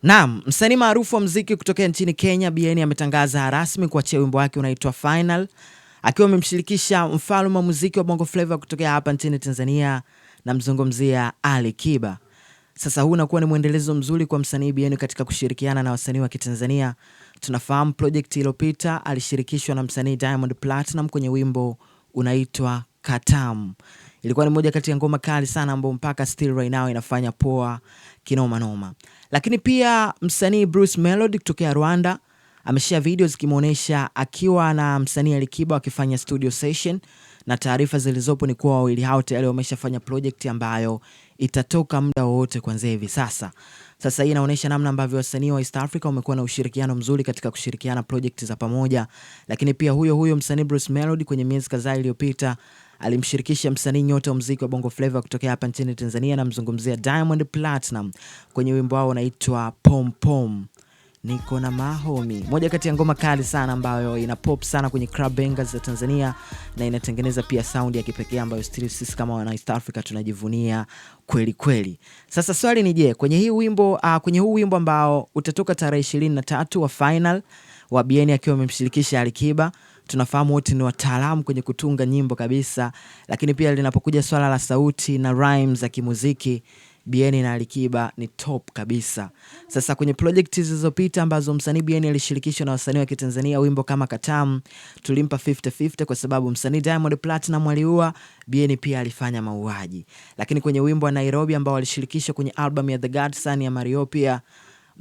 Naam, msanii maarufu wa muziki kutokea nchini Kenya Bien ametangaza rasmi kuachia wimbo wake unaitwa Final, akiwa amemshirikisha mfalme wa muziki wa Bongo Flava kutokea hapa nchini Tanzania, na mzungumzia Ali Kiba. Sasa huu unakuwa ni mwendelezo mzuri kwa msanii Bien katika kushirikiana na wasanii wa Kitanzania. Tunafahamu project iliyopita alishirikishwa na msanii Diamond Platinum kwenye wimbo unaitwa Katam. Ilikuwa ni moja kati ya ngoma kali sana ambayo mpaka still right now inafanya poa kinoma noma. Lakini pia msanii Bruce Melody kutokea Rwanda ameshare video zikimuonesha akiwa na msanii Ali Kiba wakifanya studio session, na taarifa zilizopo ni kuwa wawili hao tayari wameshafanya project ambayo itatoka muda wote kuanzia hivi sasa. Sasa hii inaonyesha namna ambavyo wasanii wa East Africa wamekuwa na ushirikiano mzuri katika kushirikiana project za pamoja. Lakini pia huyo msanii Bruce Melody kwenye miezi kadhaa iliyopita alimshirikisha msanii nyota wa muziki wa Bongo Flava kutokea hapa nchini Tanzania, na mzungumzia Diamond Platinum kwenye wimbo wao unaitwa Pom Pom Niko na Mahomi, moja kati ya ngoma kali sana ambayo ina pop sana kwenye club bangers za Tanzania, na inatengeneza pia sound ya kipekee ambayo still sisi kama wana East Africa tunajivunia kweli kweli. Sasa swali ni je, kwenye huu wimbo ambao utatoka tarehe 23 wa Final wa Bien akiwa amemshirikisha Ali Kiba, tunafahamu wote ni wataalamu kwenye kutunga nyimbo kabisa, lakini pia linapokuja swala la sauti na rhymes za kimuziki, Bien na Ali Kiba ni top kabisa. Sasa kwenye project zilizopita ambazo msanii Bien alishirikishwa na wasanii wa Kitanzania, wimbo kama Katam tulimpa 50-50 kwa sababu msanii Diamond Platinum aliua, Bien pia alifanya mauaji. Lakini kwenye wimbo wa Nairobi ambao alishirikishwa kwenye album ya The Godson ya Mario, pia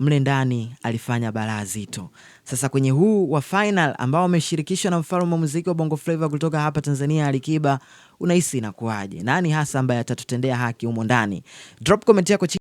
mle ndani alifanya balaa zito. Sasa kwenye huu wa Final ambao ameshirikishwa na mfalme wa muziki wa Bongo Flava kutoka hapa Tanzania Ali Kiba, unahisi inakuaje? Nani hasa ambaye atatutendea haki humo ndani? Drop comment yako chini.